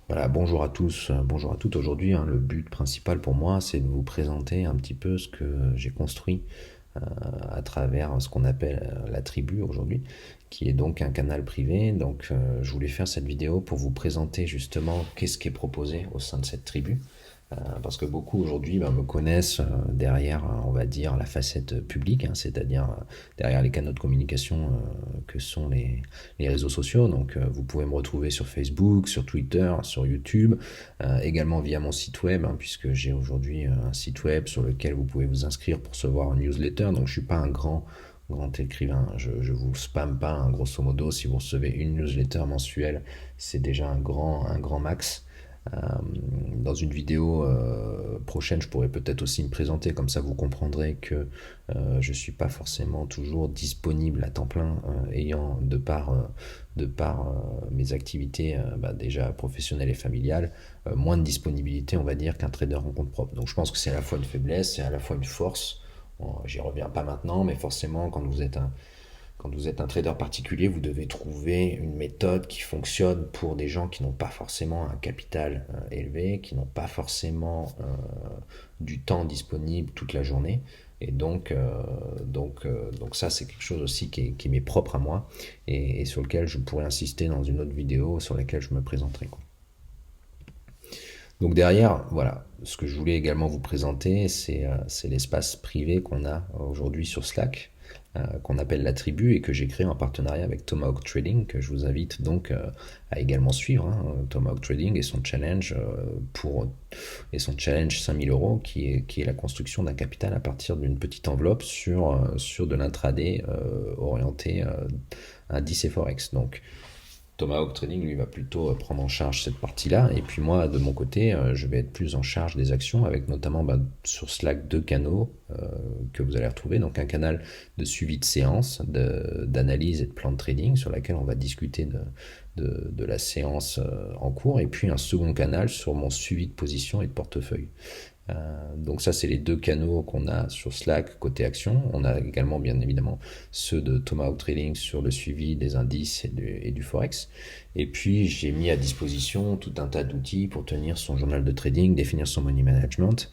Voilà, bonjour à tous, bonjour à toutes. Aujourd'hui, le but principal pour moi, c'est de vous présenter un petit peu ce que j'ai construit à travers ce qu'on appelle la tribu aujourd'hui, qui est donc un canal privé. Donc, je voulais faire cette vidéo pour vous présenter justement qu'est-ce qui est proposé au sein de cette tribu. Parce que beaucoup aujourd'hui me connaissent derrière, on va dire, la facette publique, hein, c'est-à-dire derrière les canaux de communication que sont les réseaux sociaux. Donc vous pouvez me retrouver sur Facebook, sur Twitter, sur YouTube, également via mon site web, hein, puisque j'ai aujourd'hui un site web sur lequel vous pouvez vous inscrire pour recevoir un newsletter. Donc je suis pas un grand écrivain, je vous spamme pas, hein, grosso modo. Si vous recevez une newsletter mensuelle, c'est déjà un grand max. Euh, Dans une vidéo prochaine, je pourrais peut-être aussi me présenter, comme ça vous comprendrez que je ne suis pas forcément toujours disponible à temps plein, ayant de par mes activités déjà professionnelles et familiales, moins de disponibilité, on va dire, qu'un trader en compte propre. Donc je pense que c'est à la fois une faiblesse, c'est à la fois une force. Bon, j'y reviens pas maintenant, mais forcément, quand vous êtes un trader particulier, vous devez trouver une méthode qui fonctionne pour des gens qui n'ont pas forcément un capital élevé, qui n'ont pas forcément du temps disponible toute la journée. Et donc ça, c'est quelque chose aussi qui m'est propre à moi et sur lequel je pourrais insister dans une autre vidéo sur laquelle je me présenterai, quoi. Donc derrière, voilà, ce que je voulais également vous présenter, c'est l'espace privé qu'on a aujourd'hui sur Slack, qu'on appelle la tribu et que j'ai créé en partenariat avec Tomahawk Trading, que je vous invite donc à également suivre, hein, Tomahawk Trading et son challenge 5000 euros qui est la construction d'un capital à partir d'une petite enveloppe sur de l'intraday orienté indice et forex. Donc Tomahawk Trading, lui, va plutôt prendre en charge cette partie-là. Et puis moi, de mon côté, je vais être plus en charge des actions, avec notamment sur Slack deux canaux que vous allez retrouver. Donc un canal de suivi de séance, d'analyse et de plan de trading, sur laquelle on va discuter de la séance en cours. Et puis un second canal sur mon suivi de position et de portefeuille. Donc ça, c'est les deux canaux qu'on a sur Slack côté action. On a également bien évidemment ceux de Tomahawk Trading sur le suivi des indices et du forex. Et puis j'ai mis à disposition tout un tas d'outils pour tenir son journal de trading, définir son money management,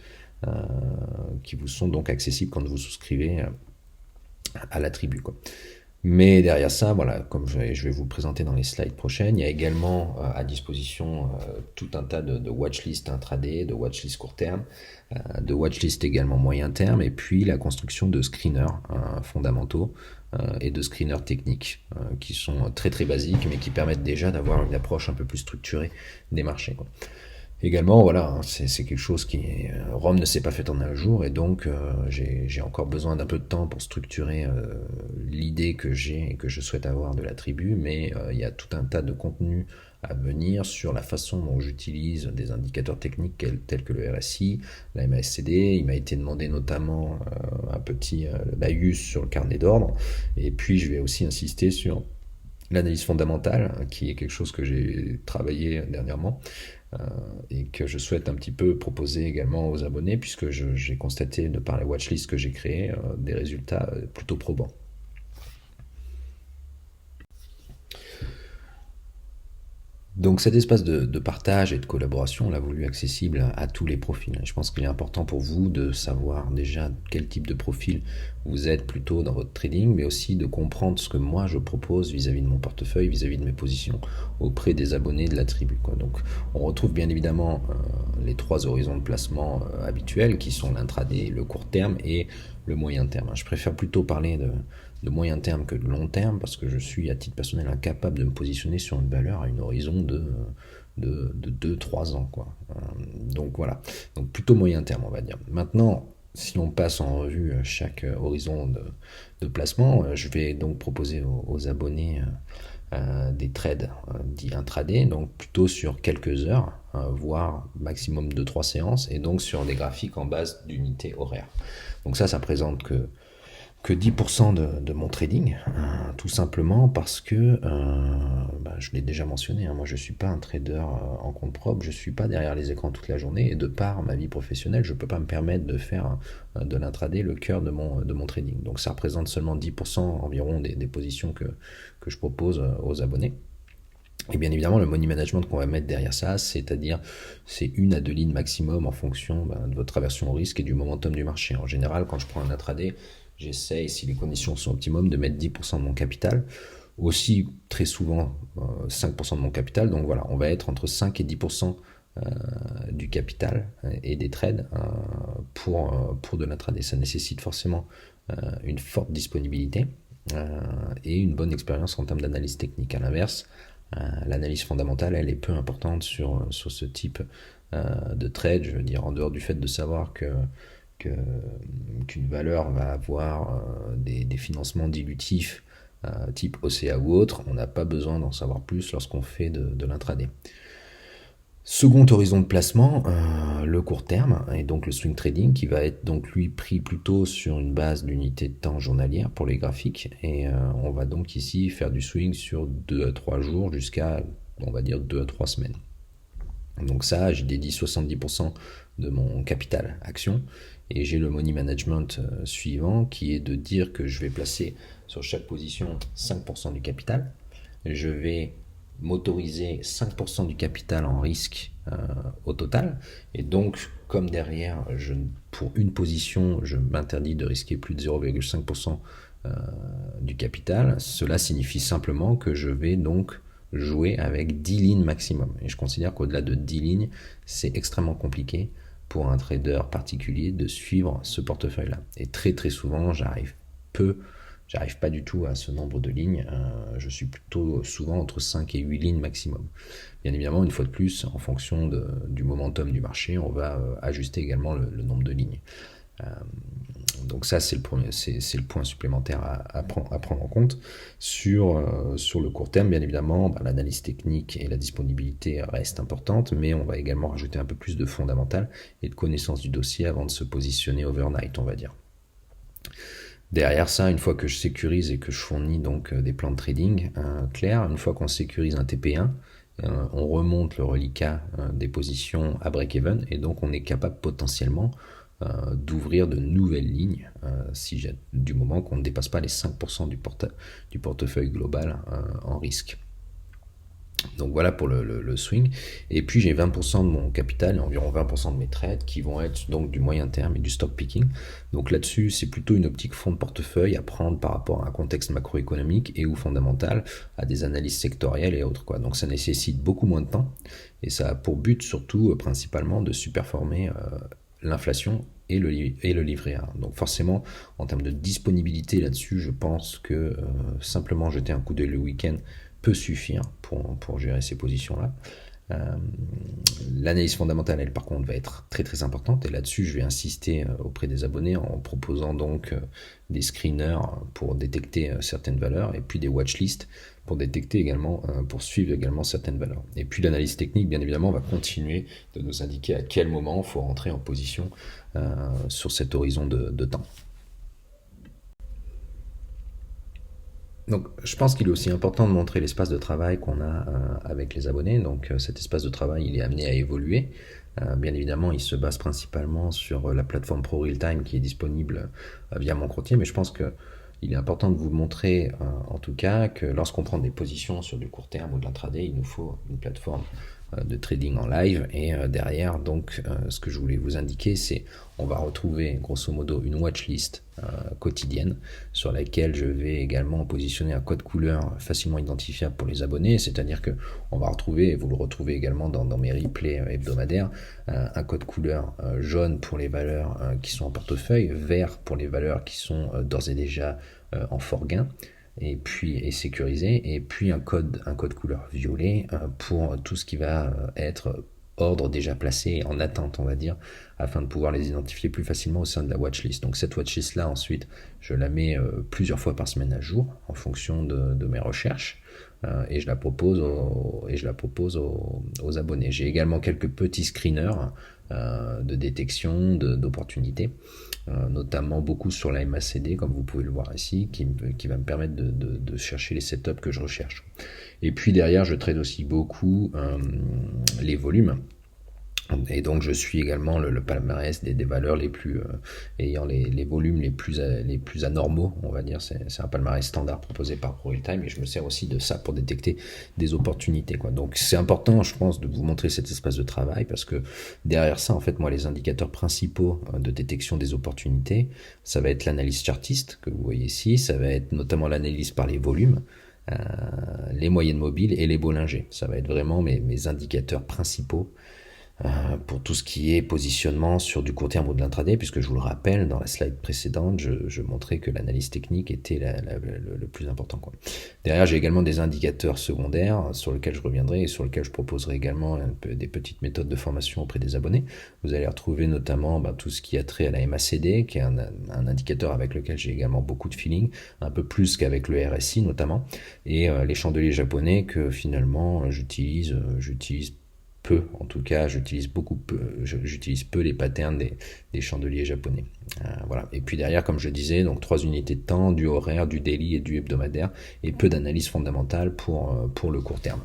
euh, qui vous sont donc accessibles quand vous souscrivez à la tribu, quoi. Mais derrière ça, voilà, comme je vais vous le présenter dans les slides prochaines, il y a également à disposition tout un tas de watchlist intraday, de watchlist court terme, de watchlist également moyen terme, et puis la construction de screeners fondamentaux et de screeners techniques qui sont très très basiques, mais qui permettent déjà d'avoir une approche un peu plus structurée des marchés, quoi. Également, voilà, hein, c'est quelque chose Rome ne s'est pas faite en un jour, et donc j'ai encore besoin d'un peu de temps pour structurer l'idée que j'ai et que je souhaite avoir de la tribu, mais il y a tout un tas de contenus à venir sur la façon dont j'utilise des indicateurs techniques tels que le RSI, la MASCD. Il m'a été demandé notamment un petit laïus sur le carnet d'ordre, et puis je vais aussi insister sur l'analyse fondamentale, qui est quelque chose que j'ai travaillé dernièrement euh, et que je souhaite un petit peu proposer également aux abonnés, puisque j'ai constaté, de par les watchlists que j'ai créées, des résultats plutôt probants. Donc cet espace de partage et de collaboration, on l'a voulu accessible à tous les profils. Je pense qu'il est important pour vous de savoir déjà quel type de profil vous êtes plutôt dans votre trading, mais aussi de comprendre ce que moi je propose vis-à-vis de mon portefeuille, vis-à-vis de mes positions auprès des abonnés de la tribu, quoi. Donc on retrouve bien évidemment les trois horizons de placement habituels qui sont l'intraday, le court terme et le moyen terme. Je préfère plutôt parler de moyen terme que de long terme, parce que je suis à titre personnel incapable de me positionner sur une valeur à une horizon de 2-3 ans, quoi. Donc voilà, donc plutôt moyen terme, on va dire. Maintenant, si on passe en revue chaque horizon de placement, je vais donc proposer aux abonnés des trades dits intraday, donc plutôt sur quelques heures, voire maximum de 3 séances, et donc sur des graphiques en base d'unités horaires. Donc ça présente que 10% de mon trading, tout simplement parce que, je l'ai déjà mentionné, hein, moi je ne suis pas un trader en compte propre, je ne suis pas derrière les écrans toute la journée, et de par ma vie professionnelle, je ne peux pas me permettre de faire de l'intraday le cœur de mon trading. Donc ça représente seulement 10% environ des positions que je propose aux abonnés. Et bien évidemment, le money management qu'on va mettre derrière ça, c'est-à-dire c'est 1 à 2 lignes maximum en fonction de votre aversion au risque et du momentum du marché. En général, quand je prends un intraday, j'essaye, si les conditions sont optimum, de mettre 10% de mon capital. Aussi, très souvent, 5% de mon capital. Donc voilà, on va être entre 5 et 10% du capital et des trades pour de l'intraday. Ça nécessite forcément une forte disponibilité et une bonne expérience en termes d'analyse technique. À l'inverse, l'analyse fondamentale, elle est peu importante sur ce type de trade. Je veux dire, en dehors du fait de savoir qu'une valeur va avoir des financements dilutifs type OCA ou autre, on n'a pas besoin d'en savoir plus lorsqu'on fait de l'intraday. Second horizon de placement, le court terme, et donc le swing trading, qui va être donc lui pris plutôt sur une base d'unité de temps journalière pour les graphiques, et on va donc ici faire du swing sur 2 à 3 jours jusqu'à, on va dire, 2 à 3 semaines. Donc ça, j'ai dédié 70% de mon capital action, et j'ai le money management suivant, qui est de dire que je vais placer sur chaque position 5% du capital, je vais m'autoriser 5% du capital en risque au total. Et donc, comme derrière, pour une position, je m'interdis de risquer plus de 0,5% du capital, cela signifie simplement que je vais donc jouer avec 10 lignes maximum. Et je considère qu'au-delà de 10 lignes, c'est extrêmement compliqué pour un trader particulier de suivre ce portefeuille-là. Et très très souvent, j'arrive pas du tout à ce nombre de lignes, je suis plutôt souvent entre 5 et 8 lignes maximum. Bien évidemment, une fois de plus, en fonction du momentum du marché, on va ajuster également le nombre de lignes. Donc ça, c'est le point supplémentaire à prendre en compte. Sur le court terme, bien évidemment, l'analyse technique et la disponibilité restent importantes, mais on va également rajouter un peu plus de fondamental et de connaissance du dossier avant de se positionner overnight, on va dire. Derrière ça, une fois que je sécurise et que je fournis donc des plans de trading clairs, une fois qu'on sécurise un TP1, on remonte le reliquat des positions à break-even et donc on est capable potentiellement d'ouvrir de nouvelles lignes du moment qu'on ne dépasse pas les 5% du portefeuille global en risque. Donc voilà pour le swing. Et puis j'ai 20% de mon capital et environ 20% de mes trades qui vont être donc du moyen terme et du stock picking. Donc là-dessus, c'est plutôt une optique fond de portefeuille à prendre par rapport à un contexte macroéconomique et ou fondamental, à des analyses sectorielles et autres, quoi. Donc ça nécessite beaucoup moins de temps et ça a pour but surtout principalement de superformer l'inflation et le livret A. Donc forcément, en termes de disponibilité là-dessus, je pense que simplement jeter un coup d'œil le week-end peut suffire pour gérer ces positions-là. L'analyse fondamentale, elle, par contre, va être très très importante. Et là-dessus, je vais insister auprès des abonnés en proposant donc des screeners pour détecter certaines valeurs et puis des watchlists pour détecter également, pour suivre également certaines valeurs. Et puis l'analyse technique, bien évidemment, va continuer de nous indiquer à quel moment il faut rentrer en position sur cet horizon de temps. Donc, je pense qu'il est aussi important de montrer l'espace de travail qu'on a avec les abonnés. Donc, cet espace de travail, il est amené à évoluer. Bien évidemment, il se base principalement sur la plateforme Pro Realtime qui est disponible via mon courtier, mais je pense que il est important de vous montrer, en tout cas, que lorsqu'on prend des positions sur du court terme ou de l'intraday, il nous faut une plateforme de trading en live. Et derrière, donc, ce que je voulais vous indiquer, c'est on va retrouver grosso modo une watchlist quotidienne sur laquelle je vais également positionner un code couleur facilement identifiable pour les abonnés, c'est-à-dire que on va retrouver, et vous le retrouvez également dans mes replays hebdomadaires, un code couleur jaune pour les valeurs qui sont en portefeuille, vert pour les valeurs qui sont d'ores et déjà en fort gain, et puis sécurisé, et puis un code couleur violet pour tout ce qui va être ordre déjà placé en attente, on va dire, afin de pouvoir les identifier plus facilement au sein de la watchlist. Donc cette watchlist là, ensuite, je la mets plusieurs fois par semaine à jour en fonction de mes recherches et je la propose aux abonnés. J'ai également quelques petits screeners de détection d'opportunités, notamment beaucoup sur la MACD, comme vous pouvez le voir ici, qui va me permettre de chercher les setups que je recherche. Et puis derrière, je trade aussi beaucoup les volumes. Et donc je suis également le palmarès des valeurs les plus ayant les volumes les plus anormaux, on va dire. C'est un palmarès standard proposé par ProRealTime et je me sers aussi de ça pour détecter des opportunités, quoi. Donc c'est important, je pense, de vous montrer cet espace de travail parce que derrière ça, en fait, moi, les indicateurs principaux de détection des opportunités, ça va être l'analyse chartiste que vous voyez ici, ça va être notamment l'analyse par les volumes, euh, les moyennes mobiles et les Bollinger. Ça va être vraiment mes indicateurs principaux pour tout ce qui est positionnement sur du court terme ou de l'intraday, puisque je vous le rappelle, dans la slide précédente, je montrais que l'analyse technique était le plus important, quoi. Derrière, j'ai également des indicateurs secondaires sur lesquels je reviendrai et sur lesquels je proposerai également des petites méthodes de formation auprès des abonnés. Vous allez retrouver notamment tout ce qui a trait à la MACD, qui est un indicateur avec lequel j'ai également beaucoup de feeling, un peu plus qu'avec le RSI notamment, et les chandeliers japonais que finalement j'utilise peu, en tout cas, j'utilise peu les patterns des chandeliers japonais. Voilà. Et puis derrière, comme je disais, donc 3 unités de temps, du horaire, du daily et du hebdomadaire, et peu d'analyse fondamentale pour le court terme.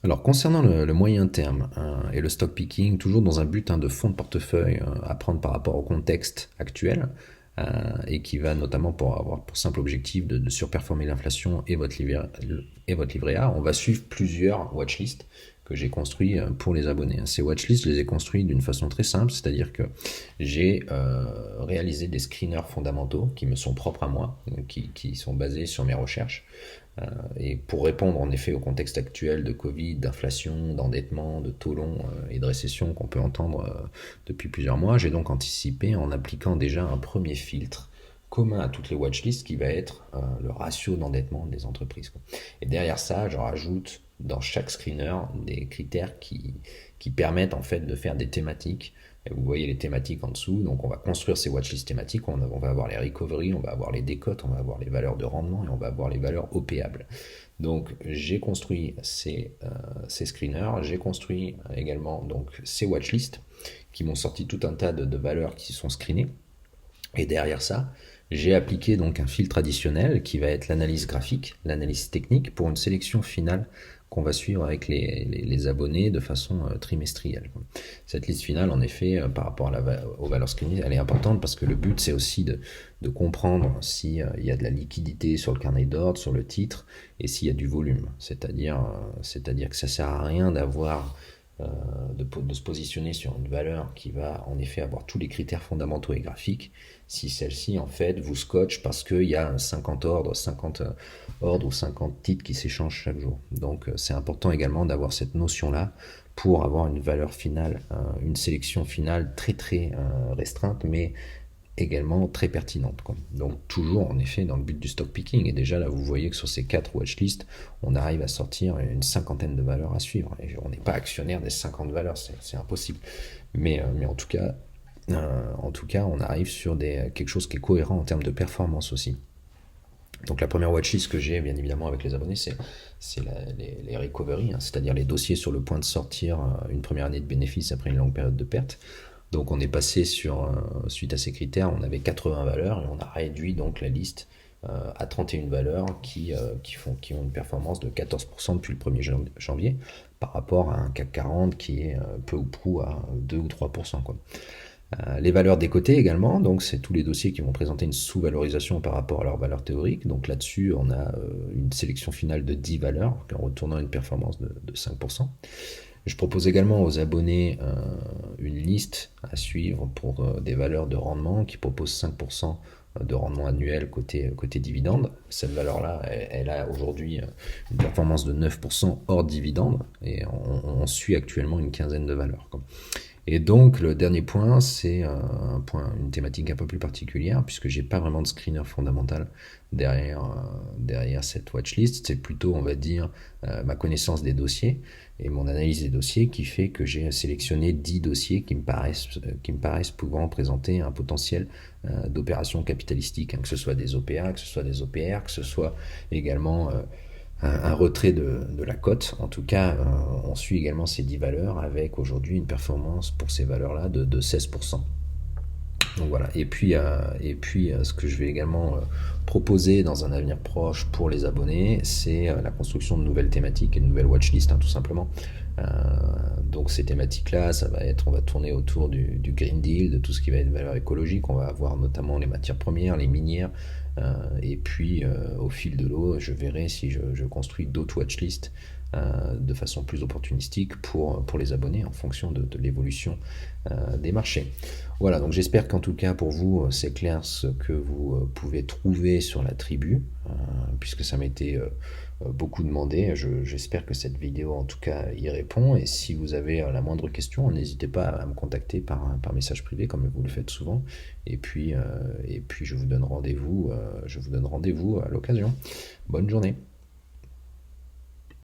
Alors concernant le moyen terme et le stock picking, toujours dans un but de fond de portefeuille à prendre par rapport au contexte actuel, et qui va notamment pour avoir pour simple objectif de surperformer l'inflation et votre livret A, on va suivre plusieurs watchlists que j'ai construits pour les abonnés. Ces watchlists, je les ai construits d'une façon très simple, c'est-à-dire que j'ai réalisé des screeners fondamentaux qui me sont propres à moi, qui sont basés sur mes recherches, et pour répondre en effet au contexte actuel de Covid, d'inflation, d'endettement, de taux long et de récession qu'on peut entendre depuis plusieurs mois, j'ai donc anticipé en appliquant déjà un premier filtre commun à toutes les watchlists qui va être le ratio d'endettement des entreprises, quoi. Et derrière ça, je rajoute dans chaque screener des critères qui permettent en fait de faire des thématiques. Et vous voyez les thématiques en dessous, donc on va construire ces watchlists thématiques, on va avoir les recovery, on va avoir les décotes, on va avoir les valeurs de rendement et on va avoir les valeurs OPables. Donc j'ai construit ces screeners, j'ai construit également donc ces watchlists qui m'ont sorti tout un tas de valeurs qui sont screenées. Et derrière ça, j'ai appliqué donc un filtre additionnel qui va être l'analyse graphique, l'analyse technique pour une sélection finale qu'on va suivre avec les abonnés de façon trimestrielle. Cette liste finale, en effet, par rapport aux valeurs screenées, elle est importante parce que le but, c'est aussi de comprendre s'il y a de la liquidité sur le carnet d'ordre, sur le titre, et s'il y a du volume. C'est-à-dire que ça sert à rien d'avoir de se positionner sur une valeur qui va en effet avoir tous les critères fondamentaux et graphiques si celle-ci en fait vous scotche parce qu'il y a 50 ordres ou 50 titres qui s'échangent chaque jour. Donc c'est important également d'avoir cette notion-là pour avoir une valeur finale, une sélection finale très très restreinte mais également très pertinente, quoi. Donc toujours en effet dans le but du stock picking, et déjà là vous voyez que sur ces 4 watchlists on arrive à sortir une cinquantaine de valeurs à suivre, et on n'est pas actionnaire des 50 valeurs, c'est impossible, mais en tout cas on arrive sur quelque chose qui est cohérent en termes de performance aussi. Donc la première watchlist que j'ai bien évidemment avec les abonnés, c'est les recovery, c'est-à-dire les dossiers sur le point de sortir une première année de bénéfice après une longue période de perte. Donc on est passé suite à ces critères, on avait 80 valeurs et on a réduit donc la liste à 31 valeurs qui ont une performance de 14% depuis le 1er janvier par rapport à un CAC 40 qui est peu ou prou à 2 ou 3%, quoi. Les valeurs décotées également, donc c'est tous les dossiers qui vont présenter une sous-valorisation par rapport à leur valeur théorique. Donc là-dessus, on a une sélection finale de 10 valeurs en retournant une performance de 5%. Je propose également aux abonnés une liste à suivre pour des valeurs de rendement qui proposent 5% de rendement annuel côté dividende. Cette valeur-là, elle a aujourd'hui une performance de 9% hors dividende et on suit actuellement une quinzaine de valeurs, quoi. Et donc le dernier point, c'est une thématique un peu plus particulière puisque j'ai pas vraiment de screener fondamental derrière cette watchlist. C'est plutôt, on va dire, ma connaissance des dossiers et mon analyse des dossiers qui fait que j'ai sélectionné 10 dossiers qui me paraissent pouvant présenter un potentiel d'opération capitalistique, que ce soit des OPA, que ce soit des OPR, que ce soit également un retrait de la cote. En tout cas, on suit également ces 10 valeurs avec aujourd'hui une performance pour ces valeurs-là de 16%. Donc voilà. Et puis, ce que je vais également proposer dans un avenir proche pour les abonnés, c'est la construction de nouvelles thématiques et de nouvelles watchlists, hein, tout simplement. Euh, donc ces thématiques-là, on va tourner autour du Green Deal, de tout ce qui va être valeur écologique. On va avoir notamment les matières premières, les minières. Et puis au fil de l'eau, je verrai si je construis d'autres watchlists de façon plus opportunistique pour les abonnés en fonction de l'évolution des marchés. Voilà, donc j'espère qu'en tout cas pour vous, c'est clair ce que vous pouvez trouver sur la tribu, puisque ça m'était beaucoup demandé. J'espère que cette vidéo en tout cas y répond. Et si vous avez la moindre question, n'hésitez pas à me contacter par message privé comme vous le faites souvent. Et puis je vous donne rendez-vous à l'occasion. Bonne journée.